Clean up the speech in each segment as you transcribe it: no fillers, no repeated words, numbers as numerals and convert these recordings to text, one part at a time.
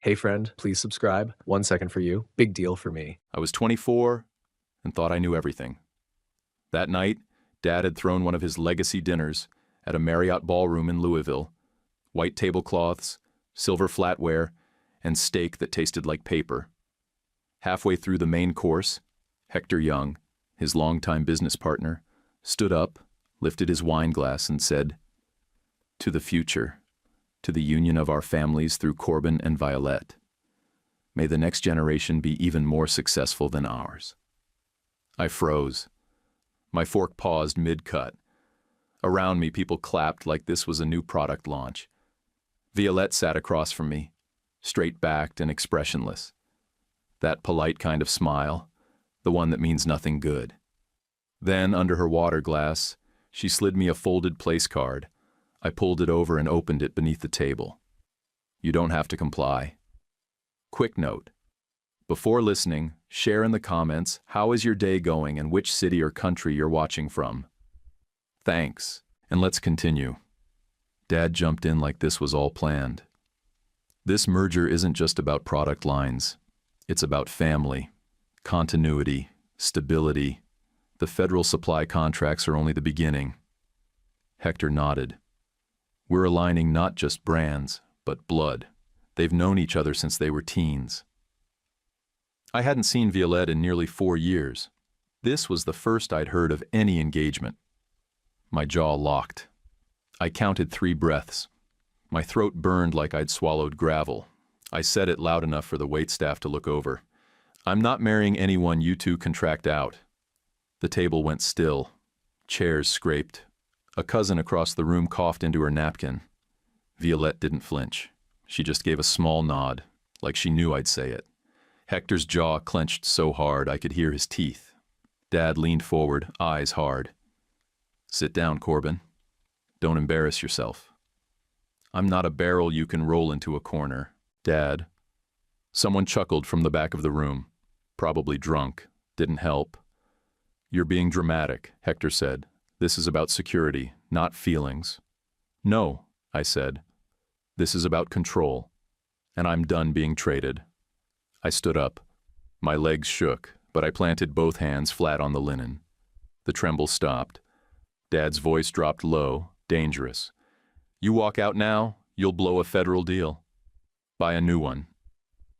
Hey friend, please subscribe. 1 second for you. Big deal for me. I was 24 and thought I knew everything. That night, Dad had thrown one of his legacy dinners at a Marriott ballroom in Louisville. White tablecloths, silver flatware, and steak that tasted like paper. Halfway through the main course, Hector Young, his longtime business partner, stood up, lifted his wine glass, and said, "To the future, to the union of our families through Corbin and Violette. May the next generation be even more successful than ours." I froze. My fork paused mid-cut. Around me, people clapped like this was a new product launch. Violette sat across from me, straight-backed and expressionless. That polite kind of smile, the one that means nothing good. Then, under her water glass, she slid me a folded place card. I pulled it over and opened it beneath the table. "You don't have to comply." Quick note. Before listening, share in the comments how is your day going and which city or country you're watching from. Thanks, and let's continue. Dad jumped in like this was all planned. This merger isn't just about product lines. It's about family, continuity, stability. The federal supply contracts are only the beginning. Hector nodded. We're aligning not just brands, but blood. They've known each other since they were teens. I hadn't seen Violette in nearly 4 years. This was the first I'd heard of any engagement. My jaw locked. I counted 3 breaths. My throat burned like I'd swallowed gravel. I said it loud enough for the waitstaff to look over. "I'm not marrying anyone you two contract out." The table went still. Chairs scraped. A cousin across the room coughed into her napkin. Violette didn't flinch. She just gave a small nod, like she knew I'd say it. Hector's jaw clenched so hard I could hear his teeth. Dad leaned forward, eyes hard. "Sit down, Corbin. Don't embarrass yourself. I'm not a barrel you can roll into a corner." "Dad." Someone chuckled from the back of the room. Probably drunk. Didn't help. "You're being dramatic," Hector said. "This is about security, not feelings." "No," I said. "This is about control. And I'm done being traded." I stood up. My legs shook, but I planted both hands flat on the linen. The tremble stopped. Dad's voice dropped low, dangerous. "You walk out now, you'll blow a federal deal. Buy a new one."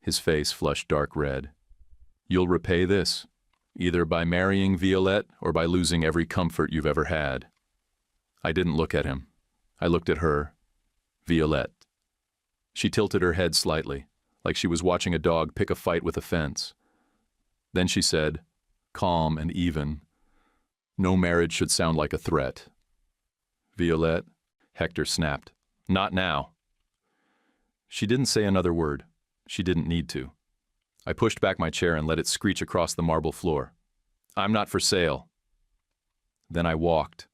His face flushed dark red. "You'll repay this, either by marrying Violette or by losing every comfort you've ever had." I didn't look at him. I looked at her. Violette. She tilted her head slightly, like she was watching a dog pick a fight with a fence. Then she said, calm and even, "No marriage should sound like a threat." "Violette," Hector snapped. "Not now." She didn't say another word. She didn't need to. I pushed back my chair and let it screech across the marble floor. "I'm not for sale." Then I walked.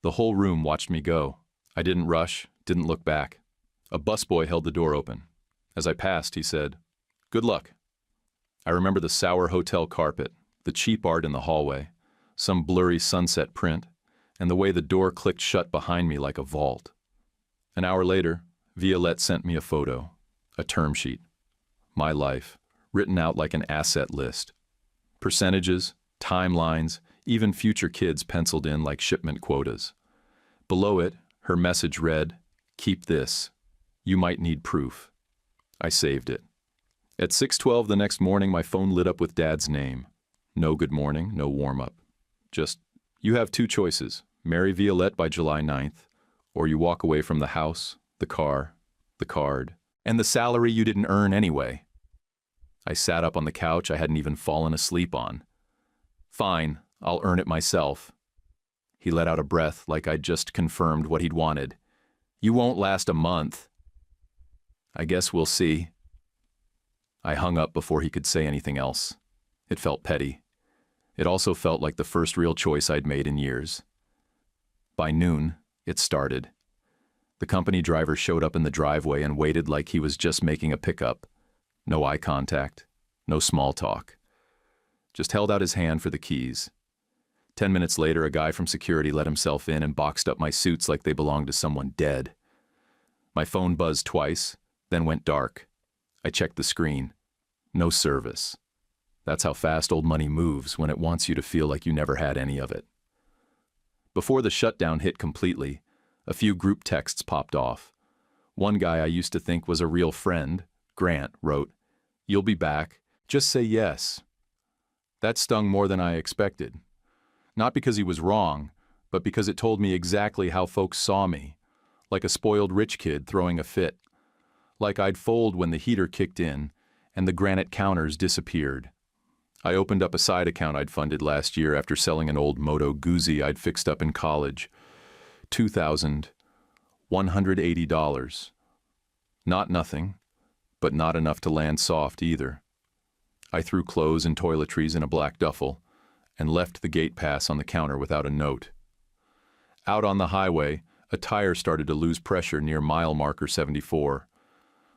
The whole room watched me go. I didn't rush, didn't look back. A busboy held the door open. As I passed, he said, "Good luck." I remember the sour hotel carpet, the cheap art in the hallway, some blurry sunset print, and the way the door clicked shut behind me like a vault. An hour later, Violette sent me a photo, a term sheet. My life, written out like an asset list. Percentages, timelines, even future kids penciled in like shipment quotas. Below it, her message read, "Keep this. You might need proof." I saved it. At 6:12 the next morning, my phone lit up with Dad's name. No good morning, no warm-up. Just, "You have 2 choices. Marry Violette by July 9th, or you walk away from the house, the car, the card, and the salary you didn't earn anyway." I sat up on the couch I hadn't even fallen asleep on. "Fine, I'll earn it myself." He let out a breath like I'd just confirmed what he'd wanted. "You won't last a month." "I guess we'll see." I hung up before he could say anything else. It felt petty. It also felt like the first real choice I'd made in years. By noon, it started. The company driver showed up in the driveway and waited like he was just making a pickup. No eye contact, no small talk. Just held out his hand for the keys. 10 minutes later, a guy from security let himself in and boxed up my suits like they belonged to someone dead. My phone buzzed twice, then went dark. I checked the screen. No service. That's how fast old money moves when it wants you to feel like you never had any of it. Before the shutdown hit completely, a few group texts popped off. One guy I used to think was a real friend, Grant, wrote, "You'll be back. Just say yes." That stung more than I expected. Not because he was wrong, but because it told me exactly how folks saw me, like a spoiled rich kid throwing a fit. Like I'd fold when the heater kicked in and the granite counters disappeared. I opened up a side account I'd funded last year after selling an old Moto Guzzi I'd fixed up in college. $2,180. Not nothing, but not enough to land soft either. I threw clothes and toiletries in a black duffel and left the gate pass on the counter without a note. Out on the highway, a tire started to lose pressure near mile marker 74.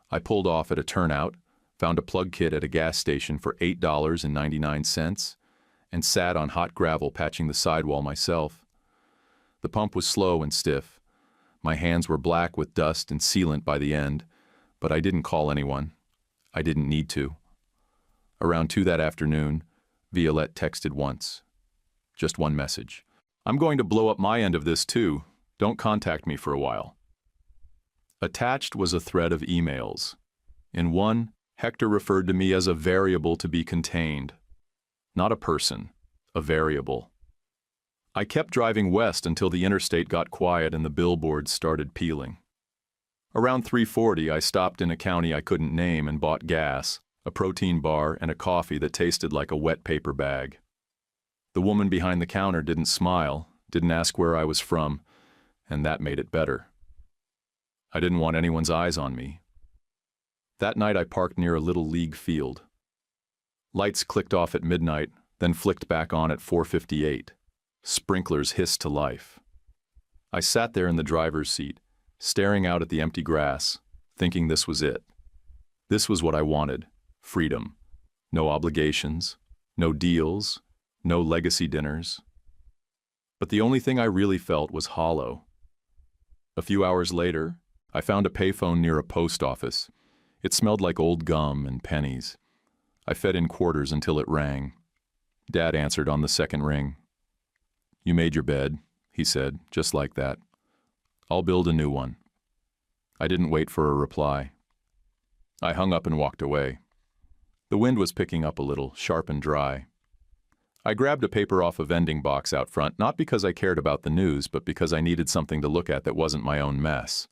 I pulled off at a turnout, found a plug kit at a gas station for $8.99, and sat on hot gravel patching the sidewall myself. The pump was slow and stiff. My hands were black with dust and sealant by the end, but I didn't call anyone. I didn't need to. Around 2 that afternoon, Violette texted once. Just one message. "I'm going to blow up my end of this too. Don't contact me for a while." Attached was a thread of emails. In one, Hector referred to me as a variable to be contained. Not a person, a variable. I kept driving west until the interstate got quiet and the billboards started peeling. Around 3:40, I stopped in a county I couldn't name and bought gas, a protein bar, and a coffee that tasted like a wet paper bag. The woman behind the counter didn't smile, didn't ask where I was from, and that made it better. I didn't want anyone's eyes on me. That night I parked near a little league field. Lights clicked off at midnight, then flicked back on at 4:58. Sprinklers hissed to life. I sat there in the driver's seat, staring out at the empty grass, thinking this was it. This was what I wanted, freedom. No obligations, no deals, no legacy dinners. But the only thing I really felt was hollow. A few hours later, I found a payphone near a post office. It smelled like old gum and pennies. I fed in quarters until it rang. Dad answered on the second ring. "You made your bed," he said, just like that. "I'll build a new one." I didn't wait for a reply. I hung up and walked away. The wind was picking up a little, sharp and dry. I grabbed a paper off a vending box out front, not because I cared about the news, but because I needed something to look at that wasn't my own mess.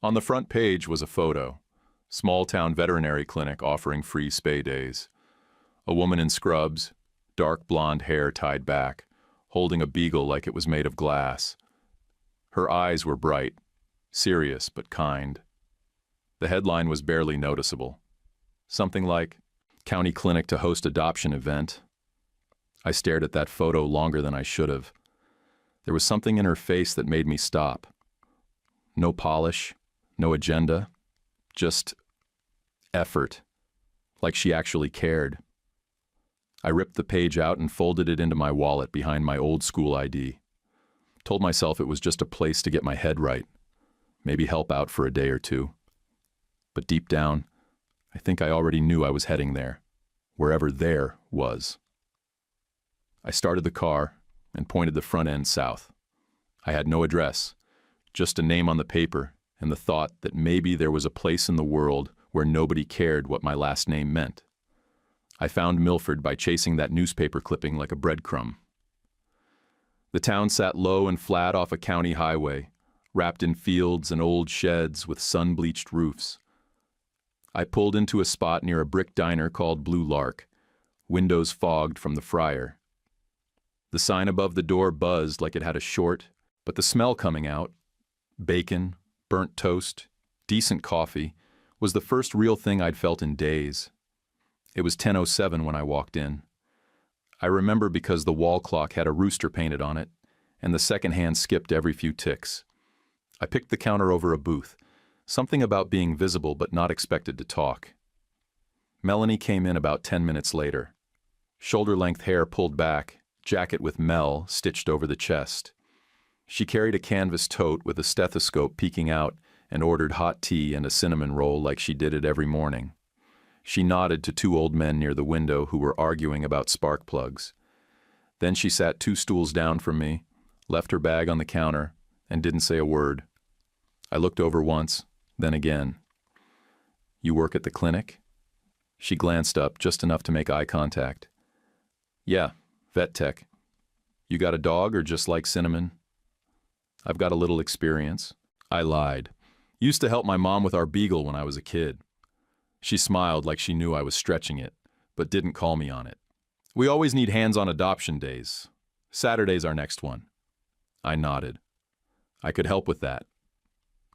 On the front page was a photo. Small-town veterinary clinic offering free spay days. A woman in scrubs, dark blonde hair tied back, holding a beagle like it was made of glass. Her eyes were bright, serious but kind. The headline was barely noticeable. Something like, "County Clinic to host adoption event." I stared at that photo longer than I should have. There was something in her face that made me stop. No polish, no agenda, just effort, like she actually cared. I ripped the page out and folded it into my wallet behind my old school ID. Told myself it was just a place to get my head right, maybe help out for a day or two. But deep down, I think I already knew I was heading there, wherever there was. I started the car and pointed the front end south. I had no address, just a name on the paper and the thought that maybe there was a place in the world where nobody cared what my last name meant. I found Milford by chasing that newspaper clipping like a breadcrumb. The town sat low and flat off a county highway, wrapped in fields and old sheds with sun-bleached roofs. I pulled into a spot near a brick diner called Blue Lark, windows fogged from the fryer. The sign above the door buzzed like it had a short, but the smell coming out, bacon, burnt toast, decent coffee, was the first real thing I'd felt in days. It was 10:07 when I walked in. I remember because the wall clock had a rooster painted on it, and the second hand skipped every few ticks. I picked the counter over a booth, something about being visible but not expected to talk. Melanie came in about 10 minutes later. Shoulder-length hair pulled back, jacket with Mel stitched over the chest. She carried a canvas tote with a stethoscope peeking out and ordered hot tea and a cinnamon roll like she did it every morning. She nodded to two old men near the window who were arguing about spark plugs. Then she sat 2 stools down from me, left her bag on the counter, and didn't say a word. I looked over once, then again. "You work at the clinic?" She glanced up just enough to make eye contact. "Yeah, vet tech. You got a dog or just like cinnamon?" "I've got a little experience." I lied. "Used to help my mom with our beagle when I was a kid." She smiled like she knew I was stretching it, but didn't call me on it. "We always need hands-on adoption days. Saturday's our next one." I nodded. I could help with that.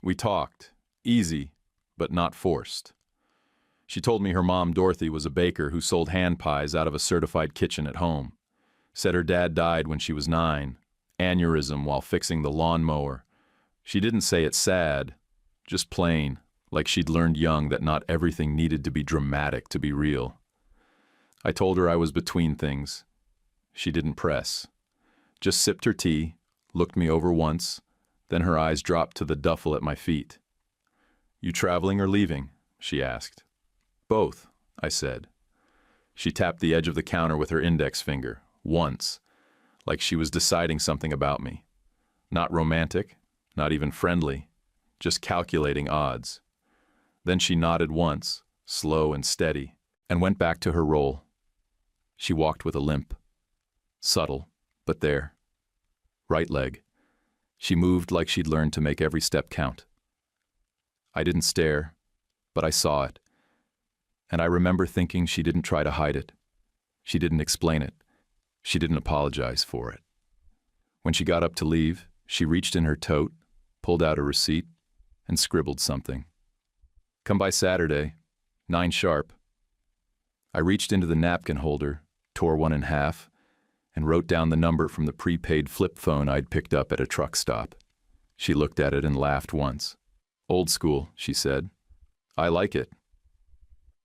We talked. Easy, but not forced. She told me her mom, Dorothy, was a baker who sold hand pies out of a certified kitchen at home. Said her dad died when she was 9, aneurysm while fixing the lawnmower. She didn't say it's sad, just plain, like she'd learned young that not everything needed to be dramatic to be real. I told her I was between things. She didn't press. Just sipped her tea, looked me over once, then her eyes dropped to the duffel at my feet. "You traveling or leaving?" she asked. "Both," I said. She tapped the edge of the counter with her index finger, once, like she was deciding something about me. Not romantic, not even friendly, just calculating odds. Then she nodded once, slow and steady, and went back to her role. She walked with a limp. Subtle, but there. Right leg. She moved like she'd learned to make every step count. I didn't stare, but I saw it. And I remember thinking she didn't try to hide it. She didn't explain it. She didn't apologize for it. When she got up to leave, she reached in her tote, pulled out a receipt, and scribbled something. "Come by Saturday, 9 sharp." I reached into the napkin holder, tore one in half, and wrote down the number from the prepaid flip phone I'd picked up at a truck stop. She looked at it and laughed once. "Old school," she said. "I like it."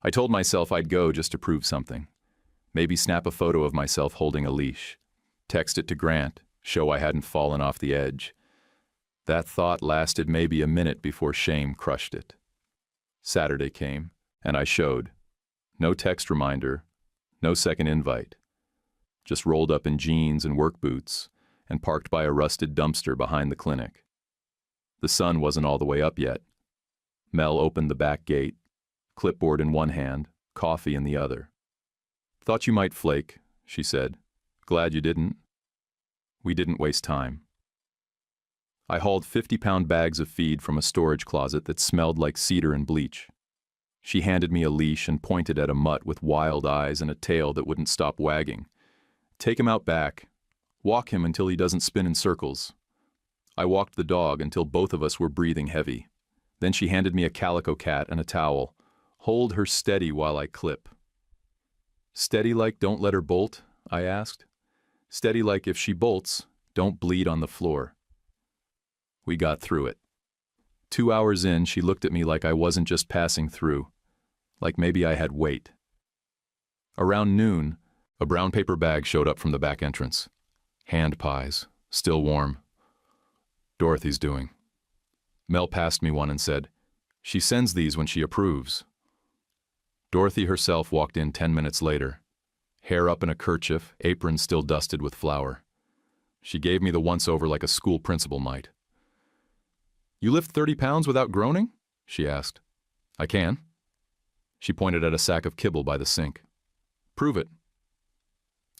I told myself I'd go just to prove something. Maybe snap a photo of myself holding a leash. Text it to Grant, show I hadn't fallen off the edge. That thought lasted maybe a minute before shame crushed it. Saturday came, and I showed. No text reminder, no second invite. Just rolled up in jeans and work boots, and parked by a rusted dumpster behind the clinic. The sun wasn't all the way up yet. Mel opened the back gate, clipboard in one hand, coffee in the other. "Thought you might flake," she said. "Glad you didn't." We didn't waste time. I hauled 50-pound bags of feed from a storage closet that smelled like cedar and bleach. She handed me a leash and pointed at a mutt with wild eyes and a tail that wouldn't stop wagging. "Take him out back. Walk him until he doesn't spin in circles." I walked the dog until both of us were breathing heavy. Then she handed me a calico cat and a towel. "Hold her steady while I clip." "Steady like don't let her bolt?" I asked. "Steady like if she bolts, don't bleed on the floor." We got through it. 2 hours in, she looked at me like I wasn't just passing through, like maybe I had weight. Around noon, a brown paper bag showed up from the back entrance. Hand pies, still warm. "Dorothy's doing." Mel passed me one and said, "She sends these when she approves." Dorothy herself walked in 10 minutes later, hair up in a kerchief, apron still dusted with flour. She gave me the once-over like a school principal might. "You lift 30 pounds without groaning?" she asked. "I can." She pointed at a sack of kibble by the sink. "Prove it."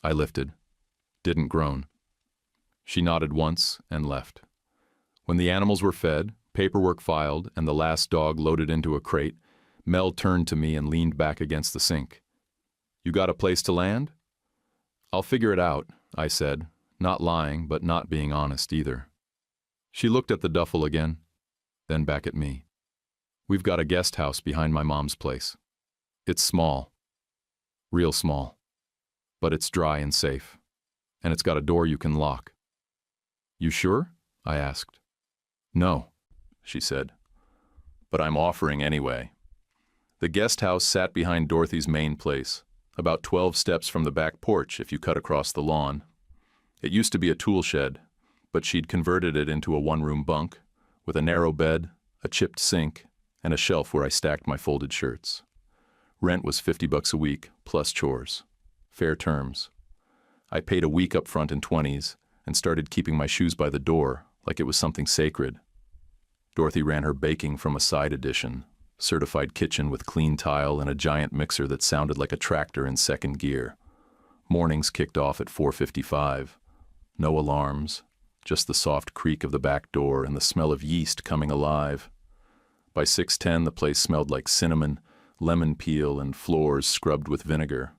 I lifted. Didn't groan. She nodded once and left. When the animals were fed, paperwork filed, and the last dog loaded into a crate, Mel turned to me and leaned back against the sink. "You got a place to land?" "I'll figure it out," I said, not lying but not being honest either. She looked at the duffel again, then back at me. "We've got a guest house behind my mom's place. It's small. Real small. But it's dry and safe. And it's got a door you can lock." "You sure?" I asked. "No," she said. "But I'm offering anyway." The guest house sat behind Dorothy's main place, about 12 steps from the back porch if you cut across the lawn. It used to be a tool shed, but she'd converted it into a one-room bunk, with a narrow bed, a chipped sink, and a shelf where I stacked my folded shirts. Rent was $50 a week, plus chores. Fair terms. I paid a week up front in 20s and started keeping my shoes by the door like it was something sacred. Dorothy ran her baking from a side addition, certified kitchen with clean tile and a giant mixer that sounded like a tractor in second gear. Mornings kicked off at 4:55. No alarms, just the soft creak of the back door and the smell of yeast coming alive. By 6:10, the place smelled like cinnamon, lemon peel, and floors scrubbed with vinegar.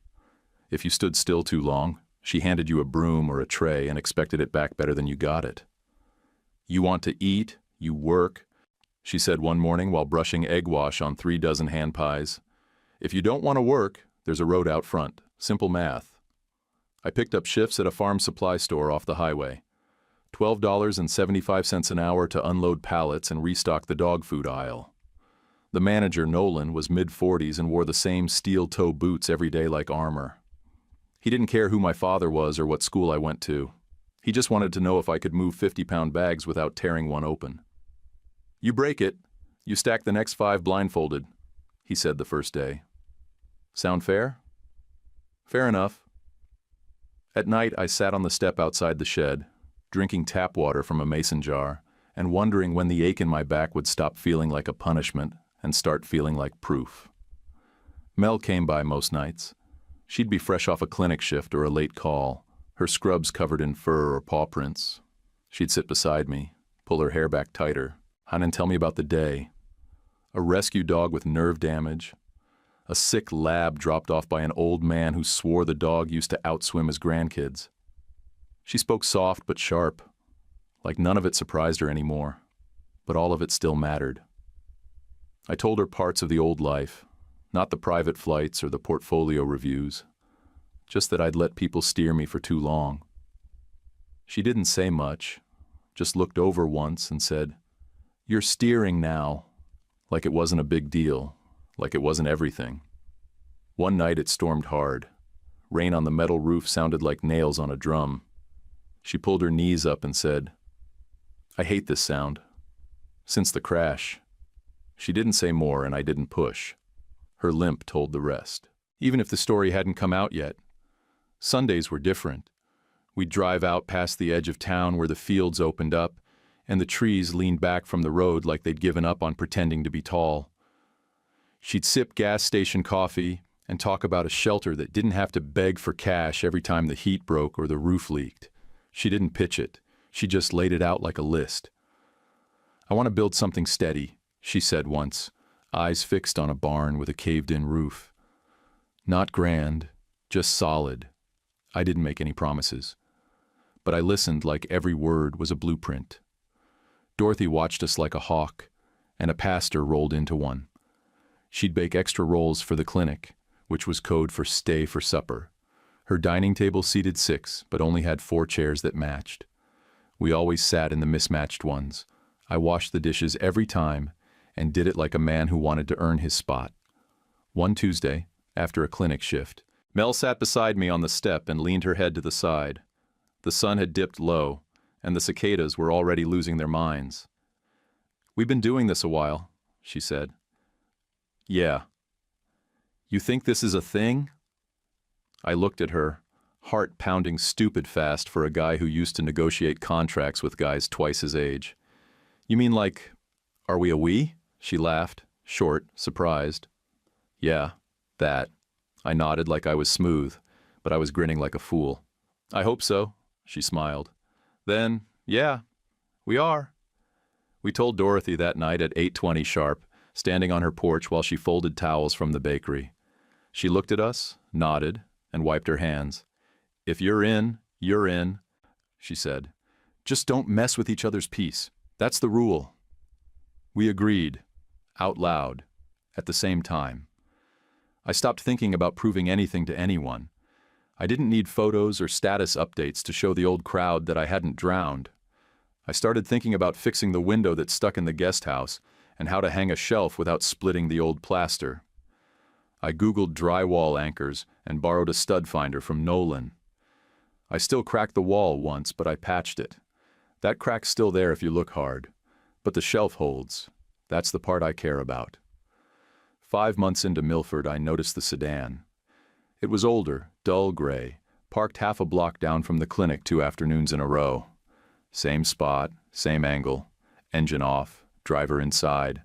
If you stood still too long, she handed you a broom or a tray and expected it back better than you got it. "You want to eat, you work," she said one morning while brushing egg wash on 3 dozen hand pies. "If you don't want to work, there's a road out front. Simple math." I picked up shifts at a farm supply store off the highway. $12.75 an hour to unload pallets and restock the dog food aisle. The manager, Nolan, was mid-40s and wore the same steel-toe boots every day like armor. He didn't care who my father was or what school I went to. He just wanted to know if I could move 50-pound bags without tearing one open. "You break it, you stack the next 5 blindfolded," he said the first day. Sound fair? Fair enough. At night, I sat on the step outside the shed, drinking tap water from a mason jar, and wondering when the ache in my back would stop feeling like a punishment and start feeling like proof. Mel came by most nights. She'd be fresh off a clinic shift or a late call, her scrubs covered in fur or paw prints. She'd sit beside me, pull her hair back tighter, and tell me about the day. A rescue dog with nerve damage, a sick lab dropped off by an old man who swore the dog used to outswim his grandkids. She spoke soft but sharp, like none of it surprised her anymore, but all of it still mattered. I told her parts of the old life, not the private flights or the portfolio reviews, just that I'd let people steer me for too long. She didn't say much, just looked over once and said, "You're steering now," like it wasn't a big deal, like it wasn't everything. One night it stormed hard. Rain on the metal roof sounded like nails on a drum. She pulled her knees up and said, "I hate this sound. Since the crash." She didn't say more and I didn't push. Her limp told the rest. Even if the story hadn't come out yet. Sundays were different. We'd drive out past the edge of town where the fields opened up and the trees leaned back from the road like they'd given up on pretending to be tall. She'd sip gas station coffee and talk about a shelter that didn't have to beg for cash every time the heat broke or the roof leaked. She didn't pitch it. She just laid it out like a list. "I want to build something steady," she said once, eyes fixed on a barn with a caved-in roof. "Not grand, just solid." I didn't make any promises, but I listened like every word was a blueprint. Dorothy watched us like a hawk, and a pastor rolled into one. She'd bake extra rolls for the clinic, which was code for stay for supper. Her dining table seated 6, but only had 4 chairs that matched. We always sat in the mismatched ones. I washed the dishes every time and did it like a man who wanted to earn his spot. One Tuesday, after a clinic shift, Mel sat beside me on the step and leaned her head to the side. The sun had dipped low, and the cicadas were already losing their minds. "We've been doing this a while," she said. "Yeah." "You think this is a thing?" I looked at her, heart pounding stupid fast for a guy who used to negotiate contracts with guys twice his age. "You mean like, are we a we?" She laughed, short, surprised. "Yeah, that." I nodded like I was smooth, but I was grinning like a fool. "I hope so," she smiled. "Then, yeah, we are." We told Dorothy that night at 8:20 sharp, standing on her porch while she folded towels from the bakery. She looked at us, nodded, and wiped her hands. "If you're in, she said. "Just don't mess with each other's peace. That's the rule." We agreed, out loud, at the same time. I stopped thinking about proving anything to anyone. I didn't need photos or status updates to show the old crowd that I hadn't drowned. I started thinking about fixing the window that stuck in the guest house and how to hang a shelf without splitting the old plaster. I Googled drywall anchors and borrowed a stud finder from Nolan. I still cracked the wall once, but I patched it. That crack's still there if you look hard, but the shelf holds. That's the part I care about. 5 months into Milford, I noticed the sedan. It was older, dull gray, parked half a block down from the clinic 2 afternoons in a row. Same spot, same angle, engine off, driver inside.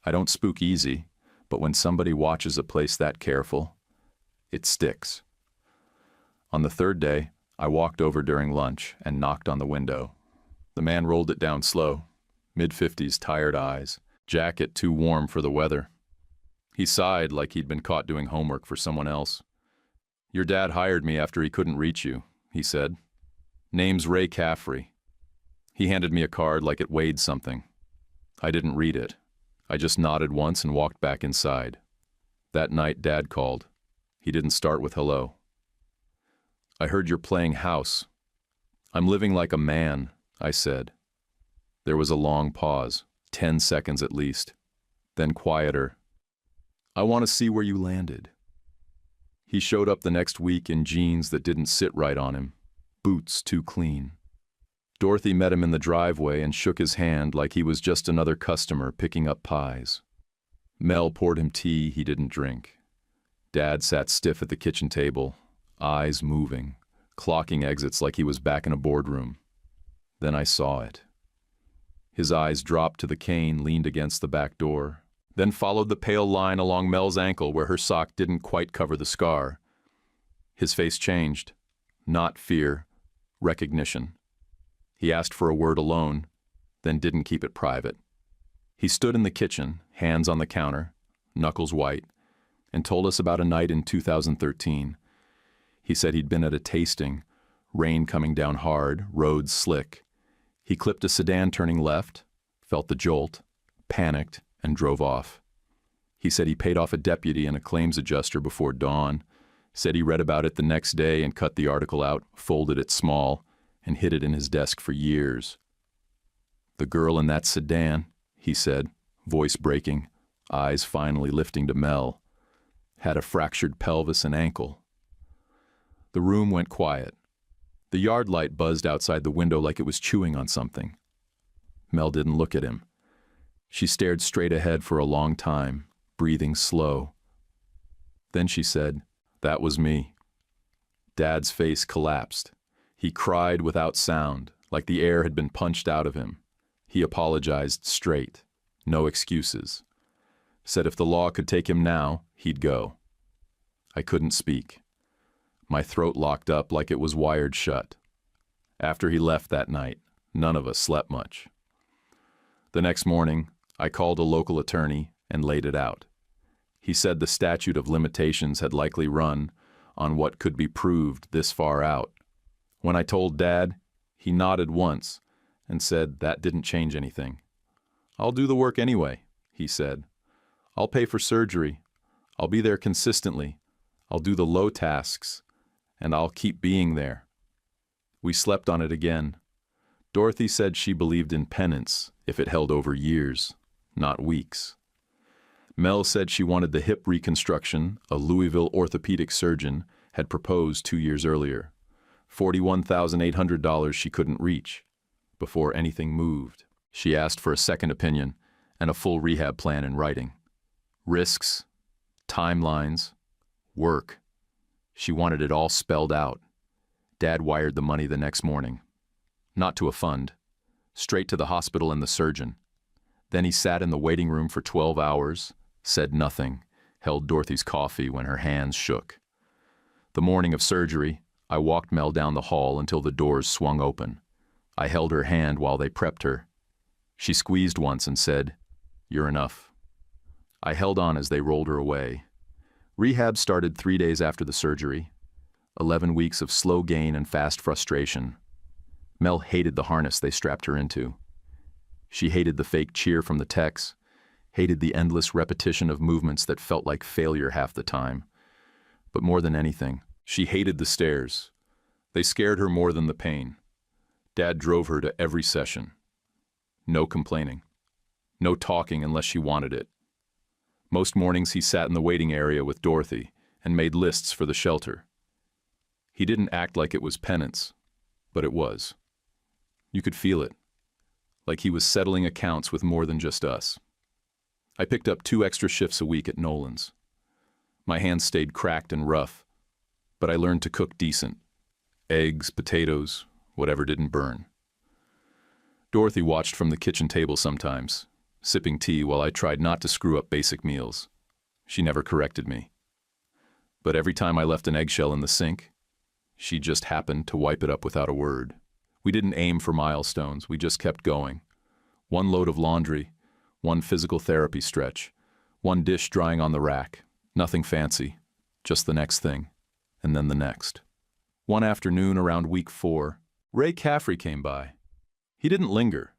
I don't spook easy, but when somebody watches a place that careful, it sticks. On the 3rd day, I walked over during lunch and knocked on the window. The man rolled it down slow, mid-50s, tired eyes, jacket too warm for the weather. He sighed like he'd been caught doing homework for someone else. "Your dad hired me after he couldn't reach you," he said. "Name's Ray Caffrey." He handed me a card like it weighed something. I didn't read it. I just nodded once and walked back inside. That night, Dad called. He didn't start with hello. "I heard you're playing house." "I'm living like a man," I said. There was a long pause, 10 seconds at least. Then quieter. "I want to see where you landed." He showed up the next week in jeans that didn't sit right on him, boots too clean. Dorothy met him in the driveway and shook his hand like he was just another customer picking up pies. Mel poured him tea he didn't drink. Dad sat stiff at the kitchen table, eyes moving, clocking exits like he was back in a boardroom. Then I saw it. His eyes dropped to the cane leaned against the back door, then followed the pale line along Mel's ankle where her sock didn't quite cover the scar. His face changed. Not fear, recognition. He asked for a word alone, then didn't keep it private. He stood in the kitchen, hands on the counter, knuckles white, and told us about a night in 2013. He said he'd been at a tasting, rain coming down hard, roads slick. He clipped a sedan turning left, felt the jolt, panicked, and drove off. He said he paid off a deputy and a claims adjuster before dawn, said he read about it the next day and cut the article out, folded it small, and hid it in his desk for years. "The girl in that sedan," he said, voice breaking, eyes finally lifting to Mel, had a fractured pelvis and ankle. The room went quiet. The yard light buzzed outside the window like it was chewing on something. Mel didn't look at him. She stared straight ahead for a long time, breathing slow. Then she said, "That was me." Dad's face collapsed. He cried without sound, like the air had been punched out of him. He apologized straight, no excuses. Said if the law could take him now, he'd go. I couldn't speak. My throat locked up like it was wired shut. After he left that night, none of us slept much. The next morning, I called a local attorney and laid it out. He said the statute of limitations had likely run on what could be proved this far out. When I told Dad, he nodded once and said that didn't change anything. "I'll do the work anyway," he said. "I'll pay for surgery. I'll be there consistently. I'll do the low tasks, and I'll keep being there." We slept on it again. Dorothy said she believed in penance if it held over years, not weeks. Mel said she wanted the hip reconstruction a Louisville orthopedic surgeon had proposed 2 years earlier. $41,800 she couldn't reach. Before anything moved, she asked for a second opinion and a full rehab plan in writing. Risks, timelines, work. She wanted it all spelled out. Dad wired the money the next morning. Not to a fund, straight to the hospital and the surgeon. Then he sat in the waiting room for 12 hours, said nothing, held Dorothy's coffee when her hands shook. The morning of surgery, I walked Mel down the hall until the doors swung open. I held her hand while they prepped her. She squeezed once and said, "You're enough." I held on as they rolled her away. Rehab started 3 days after the surgery. 11 weeks of slow gain and fast frustration. Mel hated the harness they strapped her into. She hated the fake cheer from the techs, hated the endless repetition of movements that felt like failure half the time. But more than anything, she hated the stairs. They scared her more than the pain. Dad drove her to every session. No complaining. No talking unless she wanted it. Most mornings he sat in the waiting area with Dorothy and made lists for the shelter. He didn't act like it was penance, but it was. You could feel it, like he was settling accounts with more than just us. I picked up 2 extra shifts a week at Nolan's. My hands stayed cracked and rough, but I learned to cook decent. Eggs, potatoes, whatever didn't burn. Dorothy watched from the kitchen table sometimes, sipping tea while I tried not to screw up basic meals. She never corrected me. But every time I left an eggshell in the sink, she just happened to wipe it up without a word. We didn't aim for milestones, we just kept going. 1 load of laundry, 1 physical therapy stretch, 1 dish drying on the rack. Nothing fancy, just the next thing, and then the next. One afternoon around week 4, Ray Caffrey came by. He didn't linger,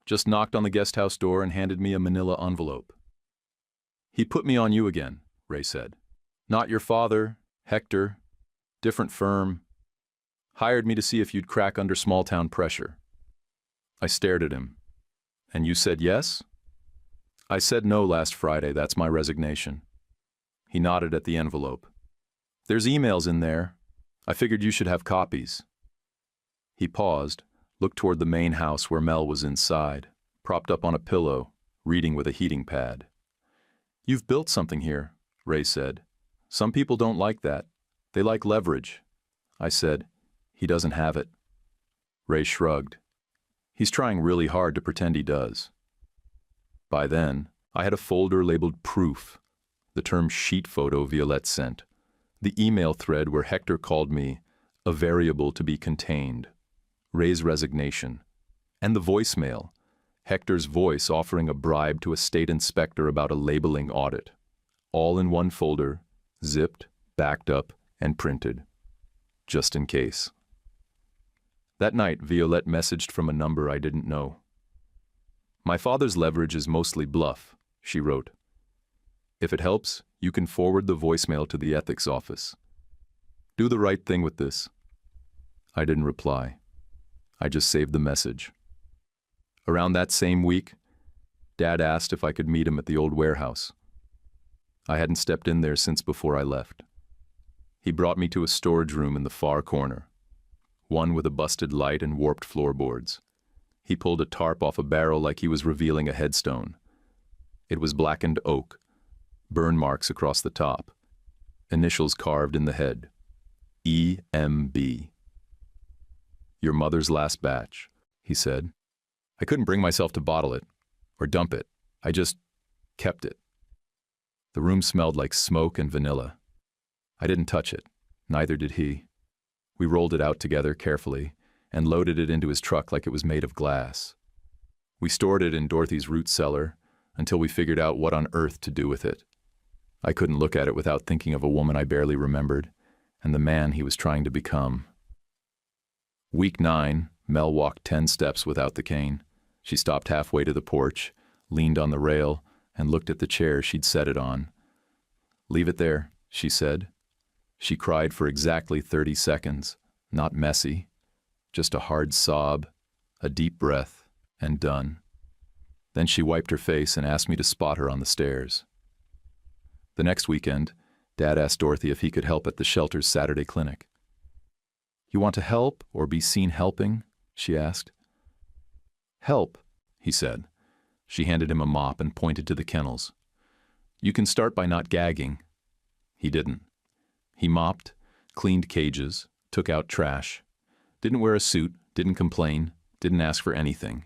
just knocked on the guest house door and handed me a manila envelope. "He put me on you again," Ray said. "Not your father, Hector, different firm. Hired me to see if you'd crack under small-town pressure." I stared at him. "And you said yes?" "I said no last Friday, that's my resignation." He nodded at the envelope. "There's emails in there. I figured you should have copies." He paused, looked toward the main house where Mel was inside, propped up on a pillow, reading with a heating pad. "You've built something here," Ray said. "Some people don't like that. They like leverage." I said, "He doesn't have it." Ray shrugged. "He's trying really hard to pretend he does." By then, I had a folder labeled proof, the term sheet photo Violette sent, the email thread where Hector called me a variable to be contained, Ray's resignation, and the voicemail, Hector's voice offering a bribe to a state inspector about a labeling audit, all in one folder, zipped, backed up, and printed, just in case. That night, Violette messaged from a number I didn't know. "My father's leverage is mostly bluff," she wrote. "If it helps, you can forward the voicemail to the ethics office. Do the right thing with this." I didn't reply. I just saved the message. Around that same week, Dad asked if I could meet him at the old warehouse. I hadn't stepped in there since before I left. He brought me to a storage room in the far corner, one with a busted light and warped floorboards. He pulled a tarp off a barrel like he was revealing a headstone. It was blackened oak, burn marks across the top, initials carved in the head. EMB. "Your mother's last batch," he said. I couldn't bring myself to bottle it or dump it. I just kept it. The room smelled like smoke and vanilla. I didn't touch it. Neither did he. We rolled it out together carefully and loaded it into his truck like it was made of glass. We stored it in Dorothy's root cellar until we figured out what on earth to do with it. I couldn't look at it without thinking of a woman I barely remembered and the man he was trying to become. Week 9, Mel walked 10 steps without the cane. She stopped halfway to the porch, leaned on the rail, and looked at the chair she'd set it on. "Leave it there," she said. She cried for exactly 30 seconds, not messy, just a hard sob, a deep breath, and done. Then she wiped her face and asked me to spot her on the stairs. The next weekend, Dad asked Dorothy if he could help at the shelter's Saturday clinic. "You want to help or be seen helping?" she asked. "Help," he said. She handed him a mop and pointed to the kennels. "You can start by not gagging." He didn't. He mopped, cleaned cages, took out trash, didn't wear a suit, didn't complain, didn't ask for anything.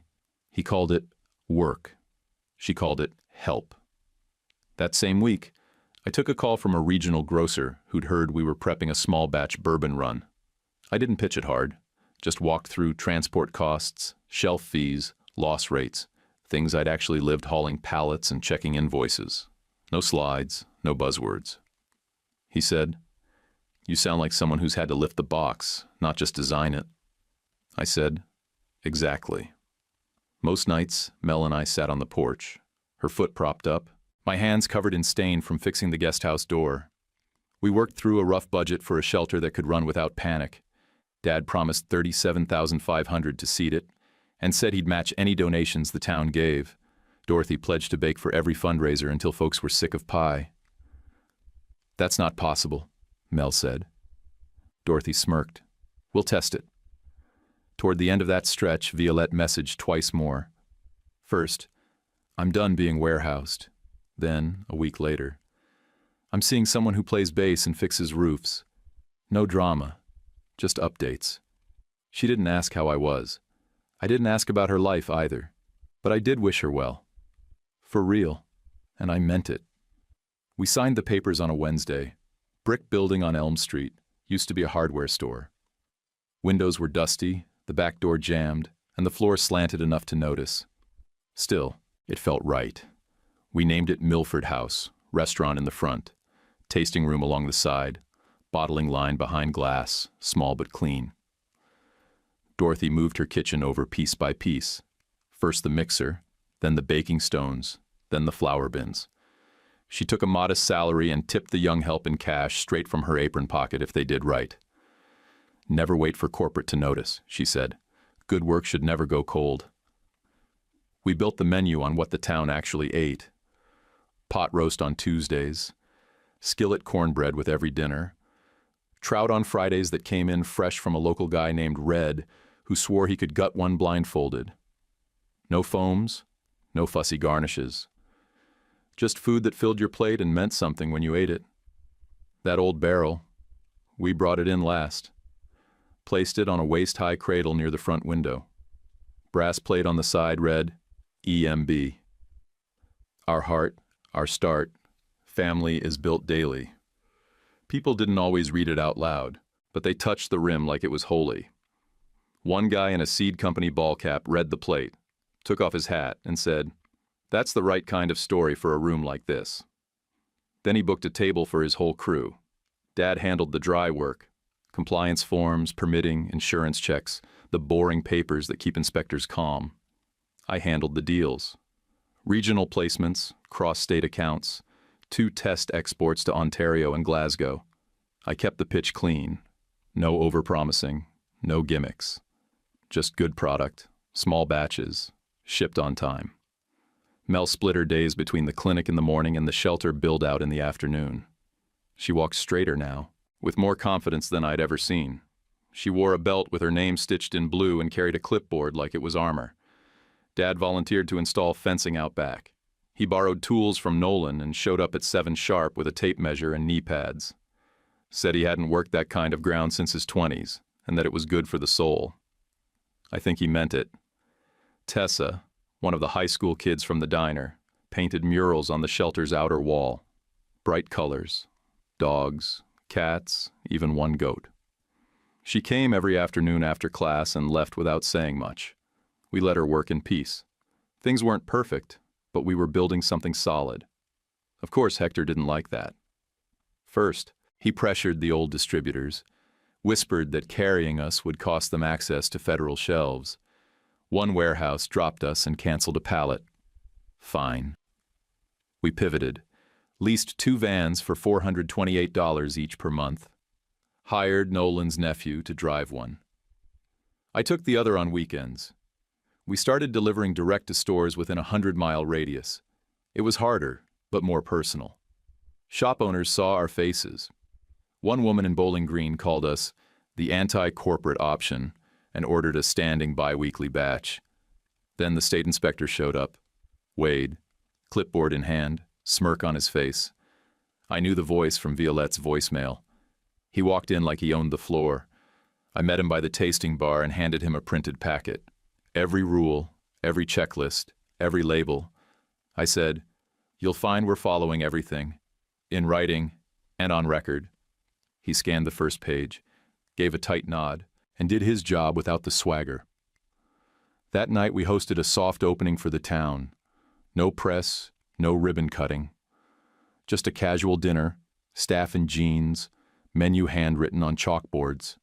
He called it work. She called it help. That same week, I took a call from a regional grocer who'd heard we were prepping a small batch bourbon run. I didn't pitch it hard, just walked through transport costs, shelf fees, loss rates, things I'd actually lived hauling pallets and checking invoices. No slides, no buzzwords. He said, "You sound like someone who's had to lift the box, not just design it." I said, "Exactly." Most nights, Mel and I sat on the porch, her foot propped up, my hands covered in stain from fixing the guest house door. We worked through a rough budget for a shelter that could run without panic. Dad promised $37,500 to seed it, and said he'd match any donations the town gave. Dorothy pledged to bake for every fundraiser until folks were sick of pie. "That's not possible," Mel said. Dorothy smirked. "We'll test it." Toward the end of that stretch, Violette messaged twice more. First, "I'm done being warehoused. Then, a week later, I'm seeing someone who plays bass and fixes roofs. No drama, just updates. She didn't ask how I was. I didn't ask about her life either, but I did wish her well. For real, and I meant it. We signed the papers on a Wednesday. Brick building on Elm Street, used to be a hardware store. Windows were dusty, the back door jammed, and the floor slanted enough to notice. Still, it felt right. We named it Milford House, restaurant in the front, tasting room along the side, bottling line behind glass, small but clean. Dorothy moved her kitchen over piece by piece. First the mixer, then the baking stones, then the flour bins. She took a modest salary and tipped the young help in cash straight from her apron pocket if they did right. Never wait for corporate to notice, she said. Good work should never go cold. We built the menu on what the town actually ate. Pot roast on Tuesdays, skillet cornbread with every dinner, trout on Fridays that came in fresh from a local guy named Red who swore he could gut one blindfolded. No foams, no fussy garnishes. Just food that filled your plate and meant something when you ate it. That old barrel, we brought it in last. Placed it on a waist-high cradle near the front window. Brass plate on the side read, EMB. Our heart, our start, family is built daily. People didn't always read it out loud, but they touched the rim like it was holy. One guy in a seed company ball cap read the plate, took off his hat, and said, "That's the right kind of story for a room like this." Then he booked a table for his whole crew. Dad handled the dry work, compliance forms, permitting, insurance checks, the boring papers that keep inspectors calm. I handled the deals. Regional placements, cross-state accounts, 2 test exports to Ontario and Glasgow. I kept the pitch clean. No overpromising, no gimmicks. Just good product, small batches, shipped on time. Mel split her days between the clinic in the morning and the shelter build-out in the afternoon. She walked straighter now, with more confidence than I'd ever seen. She wore a belt with her name stitched in blue and carried a clipboard like it was armor. Dad volunteered to install fencing out back. He borrowed tools from Nolan and showed up at 7 sharp with a tape measure and knee pads. Said he hadn't worked that kind of ground since his 20s, and that it was good for the soul. I think he meant it. Tessa, one of the high school kids from the diner, painted murals on the shelter's outer wall. Bright colors. Dogs, cats, even one goat. She came every afternoon after class and left without saying much. We let her work in peace. Things weren't perfect, but we were building something solid. Of course, Hector didn't like that. First, he pressured the old distributors, whispered that carrying us would cost them access to federal shelves. One warehouse dropped us and canceled a pallet. Fine. We pivoted, leased 2 vans for $428 each per month, hired Nolan's nephew to drive one. I took the other on weekends. We started delivering direct to stores within a 100-mile radius. It was harder, but more personal. Shop owners saw our faces. One woman in Bowling Green called us the anti-corporate option and ordered a standing bi-weekly batch. Then the state inspector showed up. Wade, clipboard in hand, smirk on his face. I knew the voice from Violette's voicemail. He walked in like he owned the floor. I met him by the tasting bar and handed him a printed packet. Every rule, every checklist, every label. I said, "You'll find we're following everything, in writing and on record." He scanned the first page, gave a tight nod, and did his job without the swagger. That night we hosted a soft opening for the town. No press, no ribbon cutting. Just a casual dinner, staff in jeans, menu handwritten on chalkboards.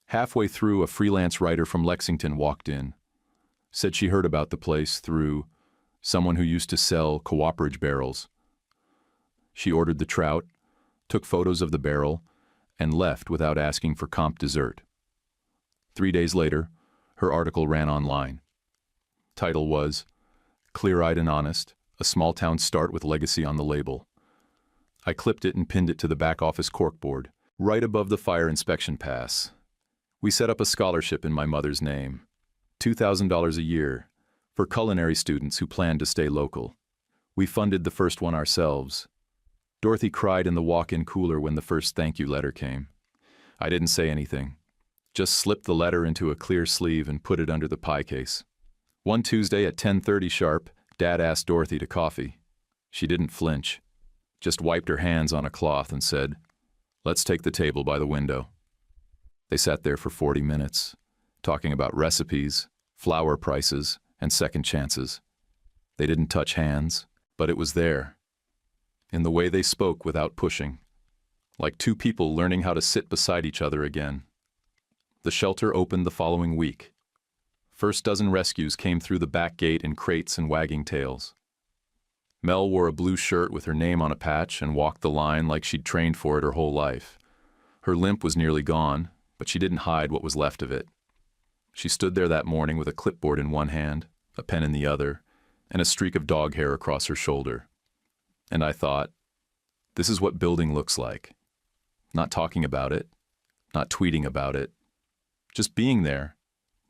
Halfway through, a freelance writer from Lexington walked in. Said she heard about the place through someone who used to sell cooperage barrels. She ordered the trout, took photos of the barrel, and left without asking for comp dessert. 3 days later, her article ran online. Title was, "Clear-eyed and honest, a small-town start with legacy on the label." I clipped it and pinned it to the back office corkboard, right above the fire inspection pass. We set up a scholarship in my mother's name, $2,000 a year, for culinary students who planned to stay local. We funded the first one ourselves. Dorothy cried in the walk-in cooler when the first thank you letter came. I didn't say anything. Just slipped the letter into a clear sleeve and put it under the pie case. One Tuesday at 10:30 sharp, Dad asked Dorothy to coffee. She didn't flinch, just wiped her hands on a cloth and said, "Let's take the table by the window." They sat there for 40 minutes, talking about recipes, flour prices, and second chances. They didn't touch hands, but it was there, in the way they spoke without pushing, like two people learning how to sit beside each other again. The shelter opened the following week. First dozen rescues came through the back gate in crates and wagging tails. Mel wore a blue shirt with her name on a patch and walked the line like she'd trained for it her whole life. Her limp was nearly gone, but she didn't hide what was left of it. She stood there that morning with a clipboard in one hand, a pen in the other, and a streak of dog hair across her shoulder. And I thought, this is what building looks like. Not talking about it, not tweeting about it, just being there,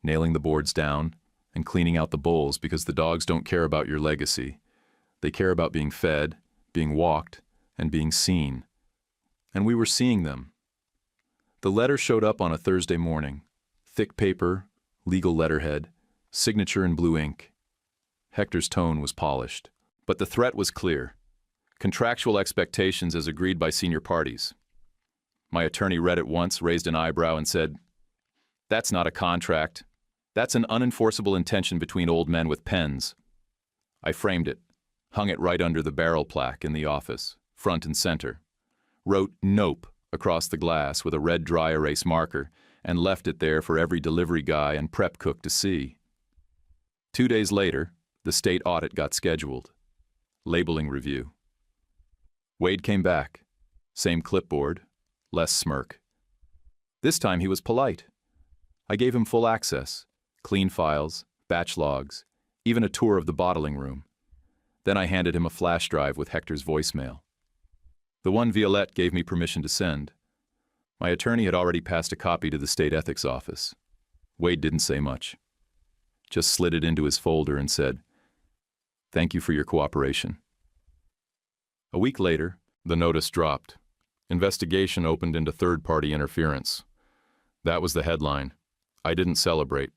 nailing the boards down, and cleaning out the bowls because the dogs don't care about your legacy. They care about being fed, being walked, and being seen. And we were seeing them. The letter showed up on a Thursday morning. Thick paper, legal letterhead, signature in blue ink. Hector's tone was polished, but the threat was clear. Contractual expectations as agreed by senior parties. My attorney read it once, raised an eyebrow, and said, "That's not a contract. That's an unenforceable intention between old men with pens." I framed it, hung it right under the barrel plaque in the office, front and center, wrote "Nope" across the glass with a red dry erase marker, and left it there for every delivery guy and prep cook to see. 2 days later, the state audit got scheduled. Labeling review. Wade came back. Same clipboard, less smirk. This time he was polite. I gave him full access, clean files, batch logs, even a tour of the bottling room. Then I handed him a flash drive with Hector's voicemail. The one Violette gave me permission to send. My attorney had already passed a copy to the state ethics office. Wade didn't say much. Just slid it into his folder and said, "Thank you for your cooperation." A week later, the notice dropped. Investigation opened into third-party interference. That was the headline. I didn't celebrate,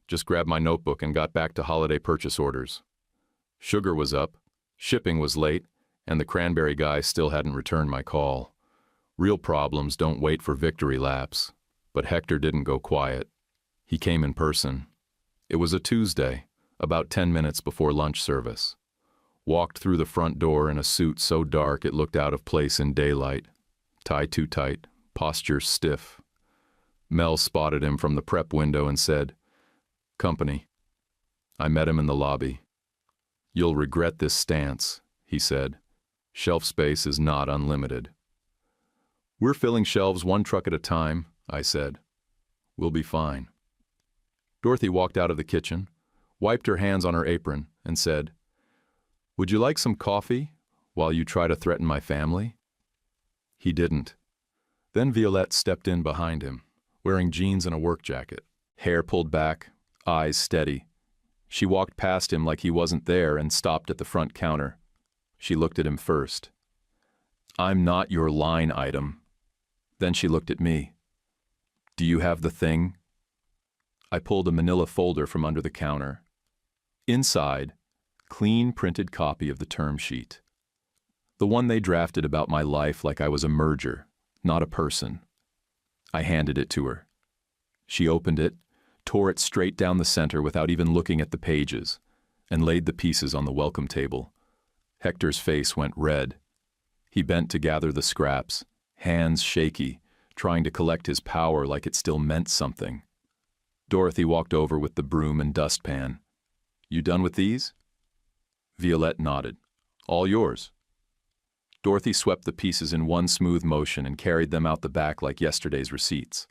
just grabbed my notebook and got back to holiday purchase orders. Sugar was up, shipping was late, and the cranberry guy still hadn't returned my call. Real problems don't wait for victory laps, but Hector didn't go quiet. He came in person. It was a Tuesday, about 10 minutes before lunch service. Walked through the front door in a suit so dark it looked out of place in daylight. Tie too tight, posture stiff. Mel spotted him from the prep window and said, "Company." I met him in the lobby. "You'll regret this stance," he said. "Shelf space is not unlimited." "We're filling shelves one truck at a time," I said. "We'll be fine." Dorothy walked out of the kitchen, wiped her hands on her apron, and said, "Would you like some coffee while you try to threaten my family?" He didn't. Then Violette stepped in behind him, wearing jeans and a work jacket, hair pulled back, eyes steady. She walked past him like he wasn't there and stopped at the front counter. She looked at him first. "I'm not your line item." Then she looked at me. "Do you have the thing?" I pulled a manila folder from under the counter. Inside, clean printed copy of the term sheet. The one they drafted about my life like I was a merger, not a person. I handed it to her. She opened it, tore it straight down the center without even looking at the pages, and laid the pieces on the welcome table. Hector's face went red. He bent to gather the scraps, hands shaky, trying to collect his power like it still meant something. Dorothy walked over with the broom and dustpan. "You done with these?" Violette nodded. "All yours." Dorothy swept the pieces in one smooth motion and carried them out the back like yesterday's receipts.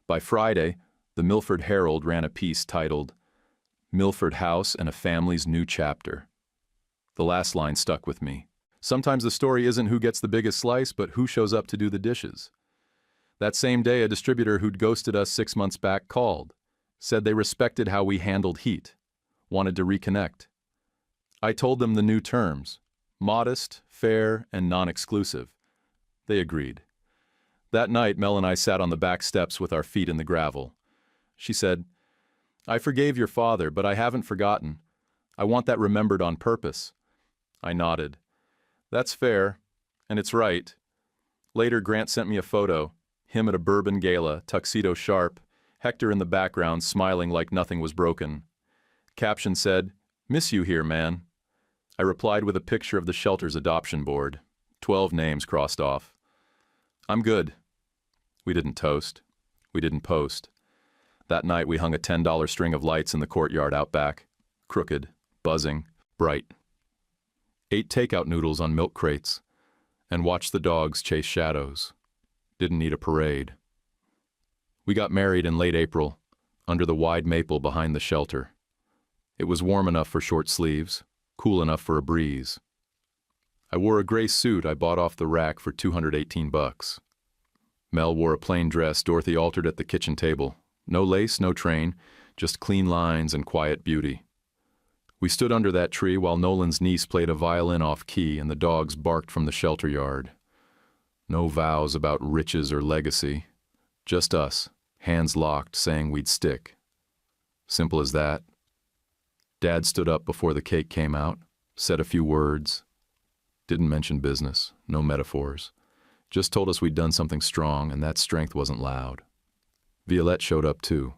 By Friday, the Milford Herald ran a piece titled, "Milford House and a Family's New Chapter." The last line stuck with me. Sometimes the story isn't who gets the biggest slice, but who shows up to do the dishes. That same day, a distributor who'd ghosted us 6 months back called, said they respected how we handled heat, wanted to reconnect. I told them the new terms: modest, fair, and non-exclusive. They agreed. That night, Mel and I sat on the back steps with our feet in the gravel. She said, "I forgave your father, but I haven't forgotten. I want that remembered on purpose." I nodded. "That's fair, and it's right." Later, Grant sent me a photo, him at a bourbon gala, tuxedo sharp, Hector in the background smiling like nothing was broken. Caption said, "Miss you here, man." I replied with a picture of the shelter's adoption board. 12 names crossed off. "I'm good." We didn't toast. We didn't post. That night we hung a $10 string of lights in the courtyard out back. Crooked, buzzing, bright. Ate takeout noodles on milk crates and watched the dogs chase shadows. Didn't need a parade. We got married in late April, under the wide maple behind the shelter. It was warm enough for short sleeves, cool enough for a breeze. I wore a gray suit I bought off the rack for $218. Mel wore a plain dress Dorothy altered at the kitchen table. No lace, no train, just clean lines and quiet beauty. We stood under that tree while Nolan's niece played a violin off-key and the dogs barked from the shelter yard. No vows about riches or legacy. Just us, hands locked, saying we'd stick. Simple as that. Dad stood up before the cake came out, said a few words. Didn't mention business, no metaphors. Just told us we'd done something strong and that strength wasn't loud. Violette showed up too,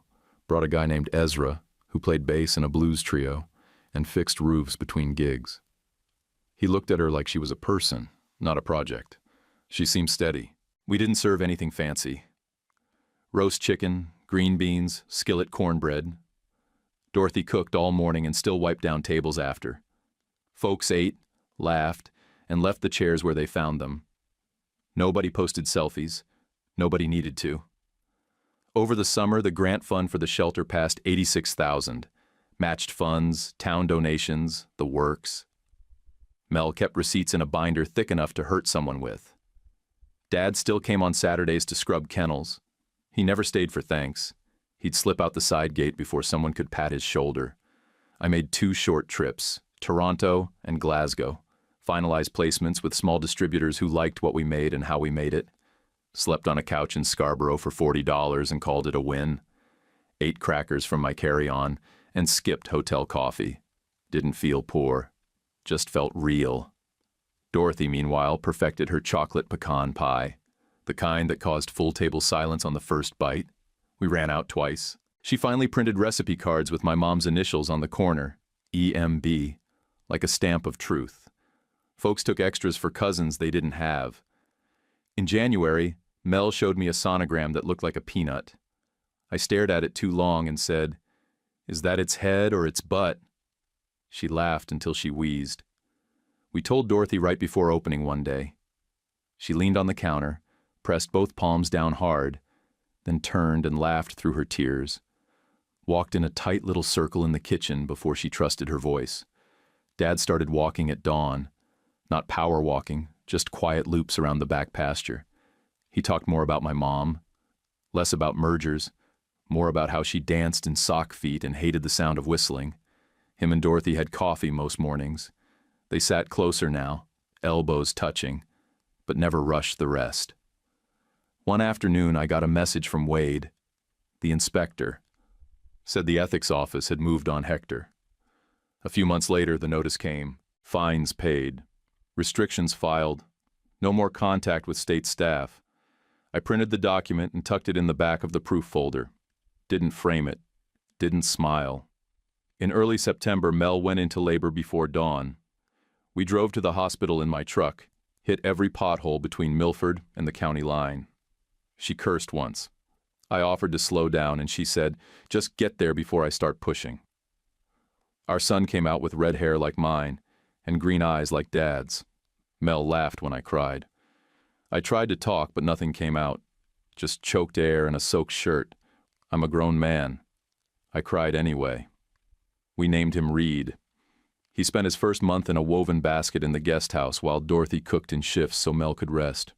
brought a guy named Ezra, who played bass in a blues trio, and fixed roofs between gigs. He looked at her like she was a person, not a project. She seemed steady. We didn't serve anything fancy. Roast chicken, green beans, skillet cornbread. Dorothy cooked all morning and still wiped down tables after. Folks ate, laughed, and left the chairs where they found them. Nobody posted selfies. Nobody needed to. Over the summer, the grant fund for the shelter passed $86,000. Matched funds, town donations, the works. Mel kept receipts in a binder thick enough to hurt someone with. Dad still came on Saturdays to scrub kennels. He never stayed for thanks. He'd slip out the side gate before someone could pat his shoulder. I made 2 short trips, Toronto and Glasgow. Finalized placements with small distributors who liked what we made and how we made it. Slept on a couch in Scarborough for $40 and called it a win. Ate crackers from my carry-on and skipped hotel coffee. Didn't feel poor. Just felt real. Dorothy, meanwhile, perfected her chocolate pecan pie, the kind that caused full table silence on the first bite. We ran out twice. She finally printed recipe cards with my mom's initials on the corner, EMB, like a stamp of truth. Folks took extras for cousins they didn't have. In January, Mel showed me a sonogram that looked like a peanut. I stared at it too long and said, "Is that its head or its butt?" She laughed until she wheezed. We told Dorothy right before opening one day. She leaned on the counter, pressed both palms down hard, then turned and laughed through her tears. Walked in a tight little circle in the kitchen before she trusted her voice. Dad started walking at dawn. Not power walking, just quiet loops around the back pasture. He talked more about my mom, less about mergers, more about how she danced in sock feet and hated the sound of whistling. Him and Dorothy had coffee most mornings. They sat closer now, elbows touching, but never rushed the rest. One afternoon I got a message from Wade, the inspector. Said the ethics office had moved on Hector. A few months later the notice came, fines paid, restrictions filed, no more contact with state staff. I printed the document and tucked it in the back of the proof folder. Didn't frame it, didn't smile. In early September, Mel went into labor before dawn. We drove to the hospital in my truck, hit every pothole between Milford and the county line. She cursed once. I offered to slow down and she said, "Just get there before I start pushing." Our son came out with red hair like mine and green eyes like Dad's. Mel laughed when I cried. I tried to talk, but nothing came out. Just choked air and a soaked shirt. I'm a grown man. I cried anyway. We named him Reed. He spent his first month in a woven basket in the guest house while Dorothy cooked in shifts so Mel could rest.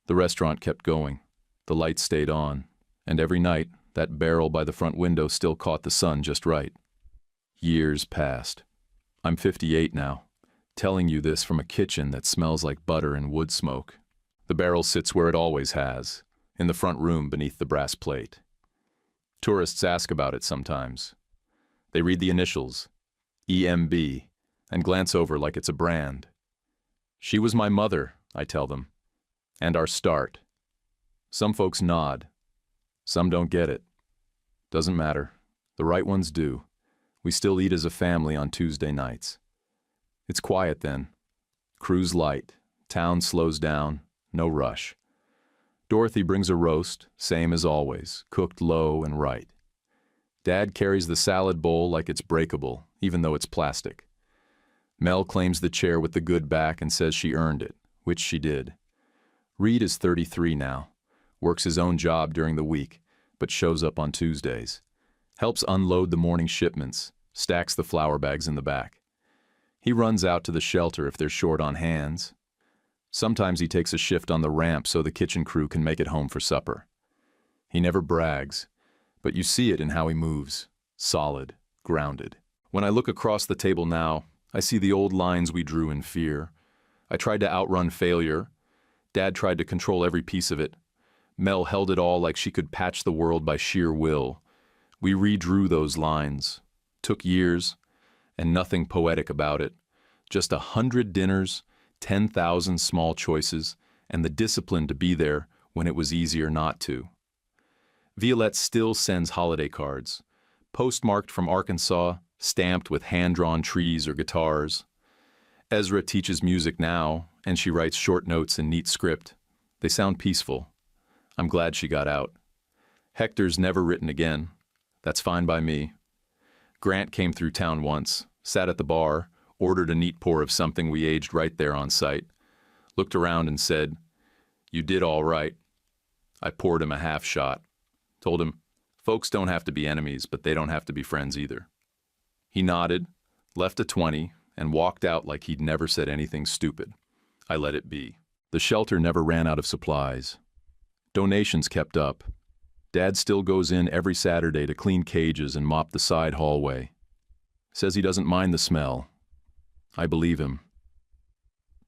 The restaurant kept going. The lights stayed on. And every night, that barrel by the front window still caught the sun just right. Years passed. I'm 58 now, telling you this from a kitchen that smells like butter and wood smoke. The barrel sits where it always has, in the front room beneath the brass plate. Tourists ask about it sometimes. They read the initials, EMB, and glance over like it's a brand. She was my mother, I tell them, and our start. Some folks nod. Some don't get it. Doesn't matter. The right ones do. We still eat as a family on Tuesday nights. It's quiet then. Cruise light. Town slows down. No rush. Dorothy brings a roast, same as always, cooked low and right. Dad carries the salad bowl like it's breakable, even though it's plastic. Mel claims the chair with the good back and says she earned it, which she did. Reed is 33 now, works his own job during the week, but shows up on Tuesdays. Helps unload the morning shipments, stacks the flour bags in the back. He runs out to the shelter if they're short on hands. Sometimes he takes a shift on the ramp so the kitchen crew can make it home for supper. He never brags, but you see it in how he moves, solid, grounded. When I look across the table now, I see the old lines we drew in fear. I tried to outrun failure. Dad tried to control every piece of it. Mel held it all like she could patch the world by sheer will. We redrew those lines. Took years, and nothing poetic about it. Just 100 dinners, 10,000 small choices, and the discipline to be there when it was easier not to. Violette still sends holiday cards, postmarked from Arkansas, stamped with hand-drawn trees or guitars. Ezra teaches music now, and she writes short notes in neat script. They sound peaceful. I'm glad she got out. Hector's never written again. That's fine by me. Grant came through town once, sat at the bar, ordered a neat pour of something we aged right there on site, looked around and said, "You did all right." I poured him a half shot. Told him, folks don't have to be enemies, but they don't have to be friends either. He nodded, left a 20, and walked out like he'd never said anything stupid. I let it be. The shelter never ran out of supplies. Donations kept up. Dad still goes in every Saturday to clean cages and mop the side hallway. Says he doesn't mind the smell. I believe him.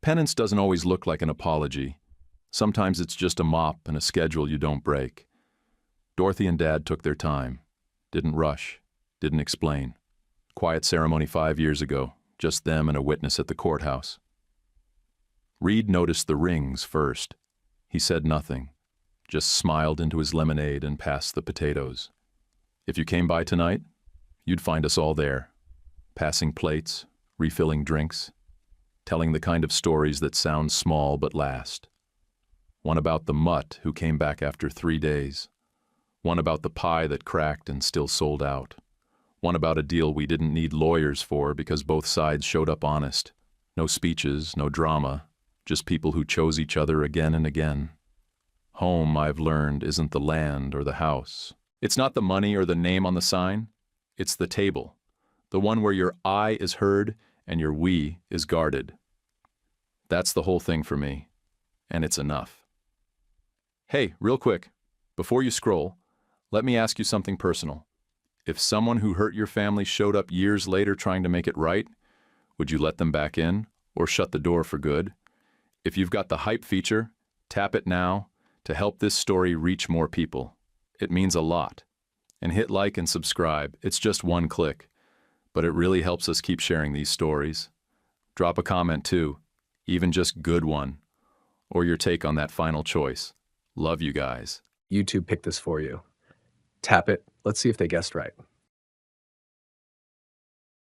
Penance doesn't always look like an apology. Sometimes it's just a mop and a schedule you don't break. Dorothy and Dad took their time. Didn't rush. Didn't explain. Quiet ceremony 5 years ago. Just them and a witness at the courthouse. Reed noticed the rings first. He said nothing. Just smiled into his lemonade and passed the potatoes. If you came by tonight, you'd find us all there. Passing plates, refilling drinks, telling the kind of stories that sound small but last. One about the mutt who came back after 3 days. One about the pie that cracked and still sold out. One about a deal we didn't need lawyers for because both sides showed up honest. No speeches, no drama, just people who chose each other again and again. Home, I've learned, isn't the land or the house. It's not the money or the name on the sign. It's the table. The one where your I is heard and your we is guarded. That's the whole thing for me. And it's enough. Hey, real quick, before you scroll, let me ask you something personal. If someone who hurt your family showed up years later trying to make it right, would you let them back in or shut the door for good? If you've got the hype feature, tap it now to help this story reach more people. It means a lot. And hit like and subscribe. It's just one click, but it really helps us keep sharing these stories. Drop a comment too, even just good one, or your take on that final choice. Love you guys. YouTube picked this for you. Tap it. Let's see if they guessed right.